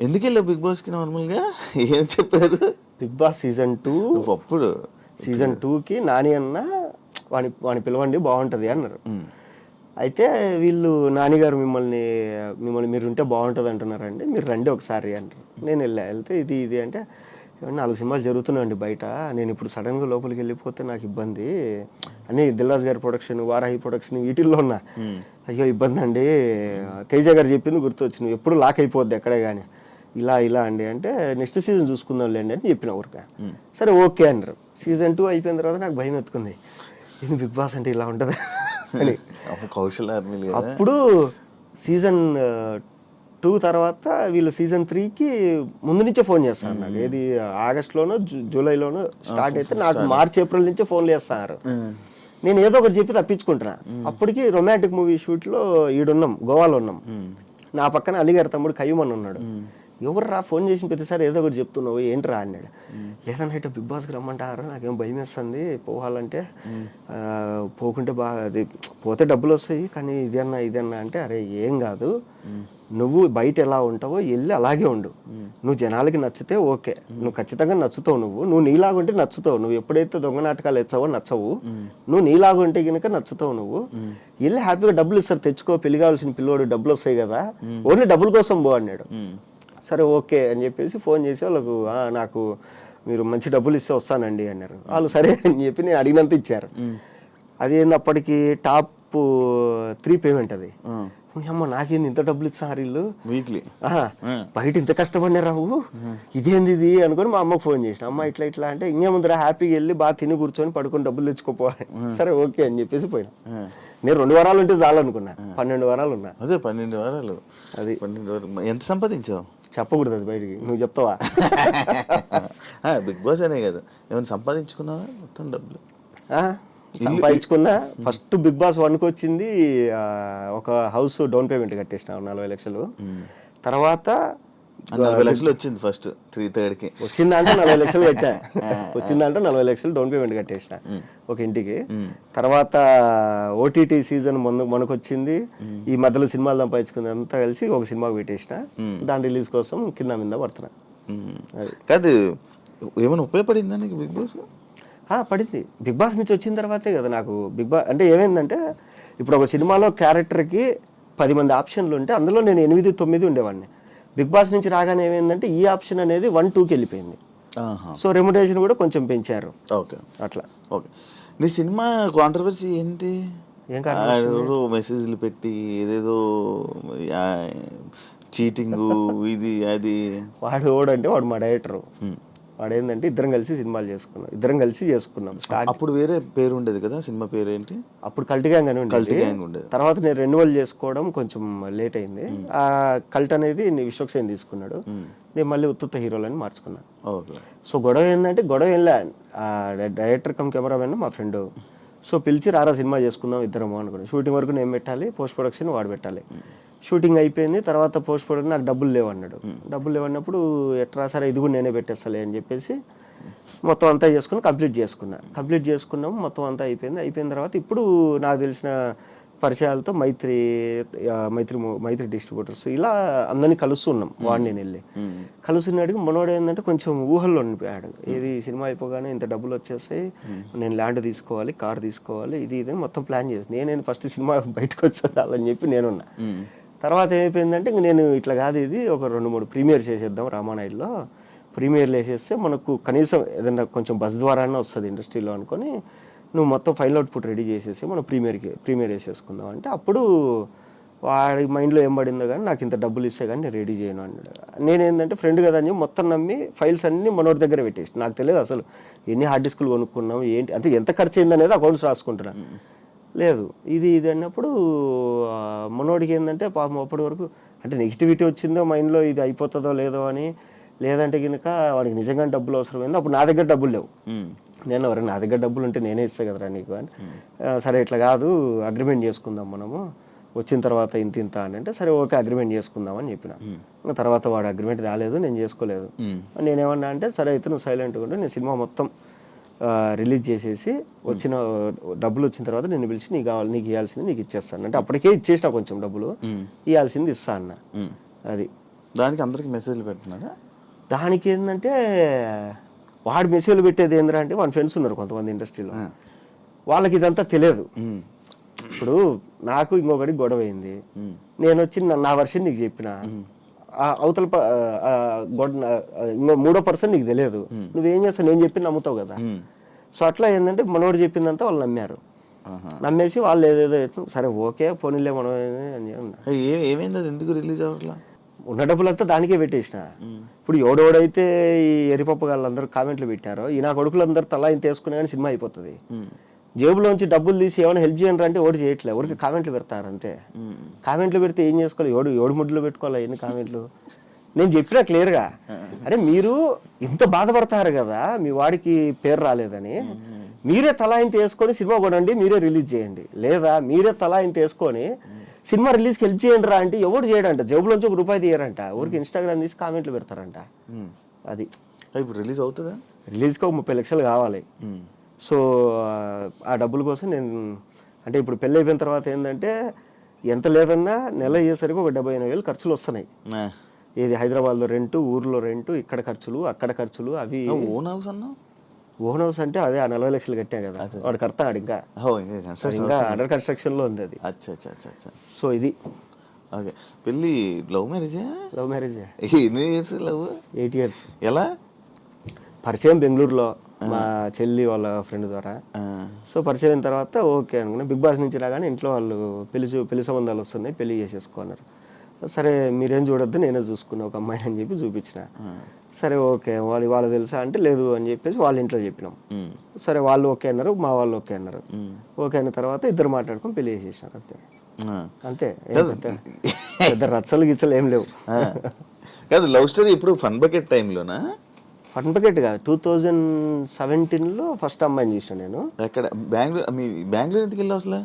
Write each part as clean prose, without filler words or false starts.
ఎందుకు వెళ్ళావు బిగ్ బాస్కి నార్మల్గా? ఏం చెప్పారు? బిగ్ బాస్ సీజన్ 2 అప్పుడు సీజన్ 2కి నాని అన్న వాని పిలవండి బాగుంటుంది అన్నారు. అయితే వీళ్ళు నానిగారు మిమ్మల్ని మీరు ఉంటే బాగుంటుంది అంటున్నారండి, మీరు రండి ఒకసారి అంటారు. నేను వెళ్తే ఇది అంటే 4 సినిమాలు జరుగుతున్నాయండి బయట, నేను ఇప్పుడు సడన్గా లోపలికి వెళ్ళిపోతే నాకు ఇబ్బంది, అని దిల్రాజు గారి ప్రొడక్షన్, వారాహి ప్రొడక్షన్ వీటిల్లో ఉన్నా. అయ్యో ఇబ్బంది అండి, తేజ గారు చెప్పింది గుర్తొచ్చింది, ఎప్పుడు లాక్ అయిపోద్ది ఎక్కడే కానీ, ఇలా అండి అంటే నెక్స్ట్ సీజన్ చూసుకుందాంలేండి అని చెప్పిన ఊరిక. సరే ఓకే అన్నారు. సీజన్ 2 అయిపోయిన తర్వాత నాకు భయం ఎత్తుకుంది, ఇది బిగ్ బాస్ అంటే ఇలా ఉంటుంది అని. కౌశల్ ఆర్మీ అప్పుడు సీజన్ 2 తర్వాత వీళ్ళు సీజన్ 3కి ముందు నుంచే ఫోన్ చేస్తారు నాకు. ఏది ఆగస్టులోనో జూలైలోనో స్టార్ట్ అయితే నాకు మార్చ్ ఏప్రిల్ నుంచే ఫోన్లు చేస్తారు. నేను ఏదో ఒకటి చెప్పి తప్పించుకుంటున్నా. అప్పటికి రొమాంటిక్ మూవీ షూట్లో ఈడున్నాం, గోవాలో ఉన్నాం. నా పక్కన అలీగారి తమ్ముడు కయ్యమని ఉన్నాడు. ఎవర్రా ఫోన్ చేసిన ప్రతిసారి ఏదో ఒకటి చెప్తున్నావు ఏంట్రా అన్నాడు. లేదన్నా ఇట్లా బిగ్ బాస్కి రమ్మంటారు, నాకేం భయం వేస్తుంది పోవాలంటే, పోకుంటే బాగా అది పోతే డబ్బులు వస్తాయి కానీ ఇదన్నా అంటే, అరే ఏం కాదు, నువ్వు బయట ఎలా ఉంటావో వెళ్ళి అలాగే ఉండు, నువ్వు జనాలకి నచ్చితే ఓకే, నువ్వు ఖచ్చితంగా నచ్చుతావు, నువ్వు నీలాగుంటే నచ్చుతావు, నువ్వు ఎప్పుడైతే దొంగ నాటకాలు ఎచ్చావో నచ్చవు, నువ్వు నీలాగుంటే కనుక నచ్చుతావు, నువ్వు వెళ్ళి హ్యాపీగా డబ్బులు ఇస్తారు, తెచ్చుకో, పెళ్లి కావాల్సిన పిల్లోడు డబ్బులు వస్తాయి కదా, ఓన్లీ డబ్బుల కోసం పో అన్నాడు. సరే ఓకే అని చెప్పేసి ఫోన్ చేసి వాళ్ళకు, నాకు మీరు మంచి డబ్బులు ఇస్తే వస్తానండి అన్నారు. వాళ్ళు సరే అని చెప్పి నేను అడిగినంత ఇచ్చారు. అది అప్పటికి టాప్ 3 పేమెంట్ అది. అమ్మ నాకేంది ఇంత డబ్బులు ఇచ్చారు వీళ్ళు వీక్లీ, బయట ఇంత కష్టపడినారావు, ఇదేంది ఇది అనుకుని మా అమ్మకు ఫోన్ చేసిన, అమ్మ ఇట్లా అంటే ఇంకేముందిరా హ్యాపీగా వెళ్ళి బాగా తిని కూర్చొని పడుకొని డబ్బులు తెచ్చుకోపోవాలి. సరే ఓకే అని చెప్పేసి పోయినా. నేను 2 వారాలు ఉంటే చాలు అనుకున్నా, 12 వారాలు ఉన్నా. అదే 12 వారాలు. అది 12 వారాలు ఎంత సంపాదించావు? చెప్పకూడదు అది బయటికి, నువ్వు చెప్తావా? బిగ్ బాస్ అనే కదా, ఏమైనా సంపాదించుకున్నావా మొత్తం డబ్బులు? సంపాదించుకున్నా. ఫస్ట్ బిగ్ బాస్ 1కి వచ్చింది ఒక హౌస్ డౌన్ పేమెంట్ కట్టేసిన 40 లక్షలు. తర్వాత 40 లక్షలు వచ్చింది ఫస్ట్ 3/3కి. వచ్చిందంటే 40 లక్షలు పెట్టా, వచ్చిందంటే 40 లక్షలు డౌన్ పేమెంట్ కట్టేసిన ఒక ఇంటికి. తర్వాత ఓటీటీ సీజన్ మనకు వచ్చింది, ఈ మధ్యలో సినిమాలు సంపాదించుకుంది అంతా కలిసి ఒక సినిమాకి పెట్టేసిన, దాని రిలీజ్ కోసం కింద మీద పడుతున్నా. కాదు, ఏమైనా ఉపయోగపడిందా నీకు బిగ్ బాస్? పడింది. బిగ్ బాస్ నుంచి వచ్చిన తర్వాతే కదా నాకు బిగ్ బాస్ అంటే ఏమైందంటే, ఇప్పుడు ఒక సినిమాలో క్యారెక్టర్కి 10 మంది ఆప్షన్లు ఉంటే అందులో నేను 8, 9 ఉండేవాడిని. బిగ్ బాస్ నుంచి రాగానే ఏమైందంటే ఈ ఆప్షన్ అనేది 1, 2కి వెళ్ళిపోయింది. సో రెమ్యునరేషన్ కూడా కొంచెం పెంచారు. ఓకే, అట్లా. ఓకే. నీ సినిమా కాంట్రవర్సీ ఏంటి? ఏం కాదు, మెసేజ్లు పెట్టి ఏదేదో చీటింగ్ ఇది అది. వాడు మా డైరెక్టర్, వాడు ఏంటంటే ఇద్దరం కలిసి చేసుకున్నాం. అప్పుడు వేరే పేరు ఉండేది కదా, సినిమా పేరు ఏంటి? అప్పుడు కల్ట్ గ్యాంగ్ అని ఉండేది. తర్వాత నేను రెన్యువల్ చేసుకోవడం కొంచెం లేట్ అయింది. ఆ కల్ట్ అనేది విశ్వక్సేన్ తీసుకున్నాడు, నేను మళ్ళీ ఉత్తుత్త హీరోలని మార్చుకున్నాను. సో గొడవ ఏంటంటే, వెళ్ళా డైరెక్టర్ కమ్ కెమెరామెన్ మా ఫ్రెండ్, సో పిలిచి రారా సినిమా చేసుకుందాం ఇద్దరము అనుకున్నాను. షూటింగ్ వరకు నేను పెట్టాలి, పోస్ట్ ప్రొడక్షన్ వాడు పెట్టాలి. షూటింగ్ అయిపోయింది, తర్వాత పోస్ట్ ప్రొడక్షన్ నాకు డబ్బులు లేవన్నాడు. డబ్బులు లేవన్నప్పుడు ఎట్లా, సరే ఇది కూడా నేనే పెట్టేస్తాలే అని చెప్పేసి మొత్తం అంతా కంప్లీట్ చేసుకున్నాము. మొత్తం అంతా అయిపోయిన తర్వాత ఇప్పుడు నాకు తెలిసిన పరిచయాలతో మైత్రి డిస్ట్రిబ్యూటర్స్ ఇలా అందరినీ కలుస్తున్నాం. వాడిని నేను వెళ్ళి కలుస్తున్నాడికి మనోడు ఏంటంటే కొంచెం ఊహల్లో ఉండిపోయాడు. ఏది సినిమా అయిపోగానే ఇంత డబ్బులు వచ్చేస్తాయి, నేను ల్యాండ్ తీసుకోవాలి, కార్ తీసుకోవాలి, ఇది మొత్తం ప్లాన్ చేసి నేనేది ఫస్ట్ సినిమా బయటకు వచ్చేదాలని చెప్పి నేనున్నా. తర్వాత ఏమైపోయిందంటే ఇంక నేను ఇట్లా కాదు, ఇది ఒక 2-3 ప్రీమియర్ చేసేద్దాం, రామానాయుడులో ప్రీమియర్లు వేసేస్తే మనకు కనీసం ఏదైనా కొంచెం బస్ ద్వారానే వస్తుంది ఇండస్ట్రీలో అనుకొని, నువ్వు మొత్తం ఫైల్ అవుట్పుట్ రెడీ చేసేసి మనం ప్రీమియర్ వేసేసుకుందాం అంటే, అప్పుడు వాడి మైండ్లో ఏం పడిందో కానీ నాకు ఇంత డబ్బులు ఇస్తే కానీ నేను రెడీ చేయను అన్నాడు. నేనేంటంటే ఫ్రెండ్ కదా అని చెప్పి మొత్తం నమ్మి ఫైల్స్ అన్నీ మనోడి దగ్గర పెట్టేసి, నాకు తెలియదు అసలు ఎన్ని హార్డ్ డిస్కులు కొనుక్కున్నాం ఏంటి అంటే, ఎంత ఖర్చు అయింది అనేది అకౌంట్స్ రాసుకుంటున్నా. లేదు ఇది అన్నప్పుడు మనోడికి ఏంటంటే పాపం అప్పటి వరకు అంటే నెగిటివిటీ వచ్చిందో మైండ్లో, ఇది అయిపోతుందో లేదో అని, లేదంటే కనుక వాడికి నిజంగా డబ్బులు అవసరమైంది. అప్పుడు నా దగ్గర డబ్బులు లేవు. నేను ఎవరైనా నా దగ్గర డబ్బులు ఉంటే నేనే ఇస్తా కదరా నీకు అని, సరే ఇట్లా కాదు అగ్రిమెంట్ చేసుకుందాం మనము వచ్చిన తర్వాత ఇంత అని అంటే, సరే ఓకే అగ్రిమెంట్ చేసుకుందాం అని చెప్పిన. తర్వాత వాడు అగ్రిమెంట్ రాలేదు, నేను చేసుకోలేదు. నేనేమన్నా అంటే, సరే అయితే నువ్వు సైలెంట్గా ఉంటే నేను సినిమా మొత్తం రిలీజ్ చేసేసి వచ్చిన డబ్బులు వచ్చిన తర్వాత నిన్ను పిలిచి నీకు ఇవ్వాల్సింది నీకు ఇచ్చేస్తాను అంటే, అప్పటికే ఇచ్చేసిన కొంచెం డబ్బులు, ఇవ్వాల్సింది ఇస్తా అన్న. అది దానికి అందరికి మెసేజ్లు పెడుతున్నాడా? దానికి ఏంటంటే వాడు మెసేజ్లు పెట్టేది ఏంద్రా అంటే వాడి ఫ్రెండ్స్ ఉన్నారు కొంతమంది ఇండస్ట్రీలో, వాళ్ళకి ఇదంతా తెలియదు. ఇప్పుడు నాకు ఇంకొకటి గొడవ అయింది, నేను వచ్చి నా వర్షన్ నీకు చెప్పిన, అవతల మూడో పర్సన్ నీకు తెలియదు, నువ్వేం చేస్తావు నేను చెప్పి నమ్ముతావు కదా. సో అట్లా ఏంటంటే మనోడు చెప్పిందంతా వాళ్ళు నమ్మారు, నమ్మేసి వాళ్ళు ఏదేదో సరే ఓకే పోనీలే మనం అని ఏమైంది, అది ఎందుకు రిలీజ్ అవ్వట్లా? ఉన్న డబ్బులంతా దానికే పెట్టేసిన. ఇప్పుడు ఎవడెవడైతే ఈ ఎరిపప్పు వాళ్ళందరూ కామెంట్లు పెట్టారో ఈ నా కొడుకులందరూ తలా ఇంత వేసుకునే కానీ సినిమా అయిపోతుంది. జేబులోంచి డబ్బులు తీసి ఏమైనా హెల్ప్ చేయండి అంటే ఓడి చేయట్లే, ఎవరికి కామెంట్లు పెడతారు అంతే. కామెంట్లు పెడితే ఏం చేసుకోవాలి, ఏడు ముడ్లు పెట్టుకోవాలి ఎన్ని కామెంట్లు. నేను చెప్పినా క్లియర్గా, అరే మీరు ఇంత బాధపడతారు కదా మీ వాడికి పేరు రాలేదని, మీరే తలా ఇంత వేసుకొని సినిమా కొనండి, మీరే రిలీజ్ చేయండి, లేదా మీరే తలా ఇంత వేసుకొని సినిమా రిలీజ్కి హెల్ప్ చేయండి రా అంటే ఎవరు చేయడంట, జేబులోంచి ₹1 తీయరంట, ఊరికి ఇన్స్టాగ్రామ్ తీసి కామెంట్లు పెడతారంట. అది ఇప్పుడు రిలీజ్ అవుతుందా? రిలీజ్కి 30 లక్షలు కావాలి. సో ఆ డబ్బుల కోసం నేను అంటే ఇప్పుడు పెళ్ళి అయిపోయిన తర్వాత ఏంటంటే ఎంత లేదన్నా నెల అయ్యేసరికి ఒక 70,000 ఖర్చులు వస్తున్నాయి. ఏది హైదరాబాద్లో రెంటు, ఊర్లో రెంటు, ఇక్కడ ఖర్చులు, అక్కడ ఖర్చులు, అవి. ఓన్ హౌస్ అన్నా? ఓన్ హౌస్ అంటే అదే ఆ 40 లక్షలు కట్టాం కదా, వాడు కడతాడు ఇంకా అండర్ కన్స్ట్రక్షన్ లో ఉంది అది. సో ఇది ఓకే. పెళ్ళి లవ్ మ్యారేజా? Love marriage. ఎన్ని ఇయర్స్ లవ్? 8 years. ఎలా పరిచయం బెంగళూరులో మా చెల్లి వాళ్ళ ఫ్రెండ్ ద్వారా. సో పరిచయం అయిన తర్వాత ఓకే అనుకున్నా, బిగ్ బాస్ నుంచి రాగానే ఇంట్లో వాళ్ళు పెళ్లి సంబంధాలు వస్తున్నాయి, పెళ్లి చేసేసుకున్నారు. సరే మీరేం చూడొద్దు నేనే చూసుకున్నా ఒక అమ్మాయిని అని చెప్పి చూపించిన. సరే ఓకే వాళ్ళు తెలుసా అంటే లేదు అని చెప్పేసి వాళ్ళ ఇంట్లో చెప్పినాం. సరే వాళ్ళు ఓకే అన్నారు, మా వాళ్ళు ఓకే అన్నారు. ఓకే అయిన తర్వాత ఇద్దరు మాట్లాడుకొని పెళ్లి చేసేసినారు అంతే. ఇద్దరు రచ్చలు గిచ్చలు ఏం లేవు. కాదు లవ్ స్టోరీ ఇప్పుడు ఫన్ బకెట్ టైంలోనా? ఫన్ బకెట్ కాదు, 2017లో ఫస్ట్ అమ్మాయిని చూసాను నేను. ఎక్కడ? బెంగళూరు ఎందుకు వెళ్ళావు అసలు?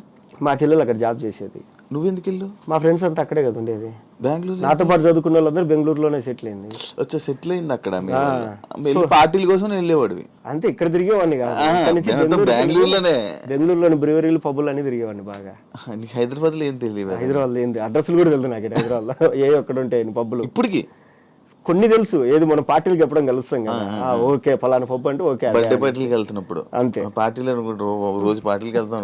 మా చెల్లెలు అక్కడ జాబ్ చేసేది. నువ్వెందుకు వెళ్ళు? మా ఫ్రెండ్స్ అంతా అక్కడే కదా ఉండేది. బెంగళూరు నాతో పాటు చదువుకున్న వాళ్ళందరూ బెంగళూరులోనే సెటిల్ అయింది. సెటిల్ అయింది అక్కడ. పార్టీల కోసం వెళ్ళేవాడివి అంతే, ఇక్కడ తిరిగేవాడిని కాదు, బెంగళూరులోని బ్రూవరీలు పబ్బులు అన్ని తిరిగేవాడిని బాగా. హైదరాబాద్ లో ఏం తెలియదు? హైదరాబాద్ లో ఏంది అడ్రస్లు కూడా తెలుసు నాకు, హైదరాబాద్ లో ఏ ఒక్కడ ఉంటాయి పబ్బులు. ఇప్పటికి కొన్ని తెలుసు, ఏది మనం పార్టీలకు ఎప్పుడైనా కలుస్తాం కదా, ఓకే ఫలానా పప్పు అంటే ఓకే. బర్త్డే పార్టీలకు వెళ్తున్నప్పుడు అంతే, పార్టీలు రోజు పార్టీలకు వెళ్తాం,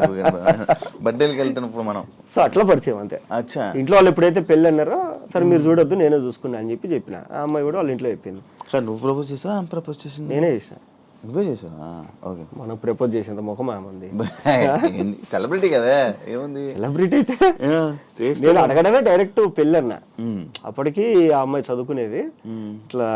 బర్త్డేలకు వెళ్తున్నప్పుడు మనం. సో అట్లా పరిచయం అంతే. అచ్చా. ఇంట్లో వాళ్ళు ఎప్పుడైతే పెళ్ళి అన్నారో సరే మీరు చూడొద్దు నేనే చూసుకున్నా అని చెప్పిన. ఆ అమ్మాయి కూడా వాళ్ళ ఇంట్లో చెప్పింది. నువ్వు ప్రపోజ్ చేసావా ఆమె ప్రపోజ్ చేసింది? నేనే చేసాను. నువ్వే చేసావా? ఓకే. మనకు ప్రపోజ్ చేసేంత ముఖం ఏముంది, సెలబ్రిటీ కదా, ఏముంది సెలబ్రిటీ అయితే. నేను అడగడమే డైరెక్ట్ పెళ్ళి అన్నా. అప్పటికి ఆ అమ్మాయి చదువుకునేది. ఇట్లా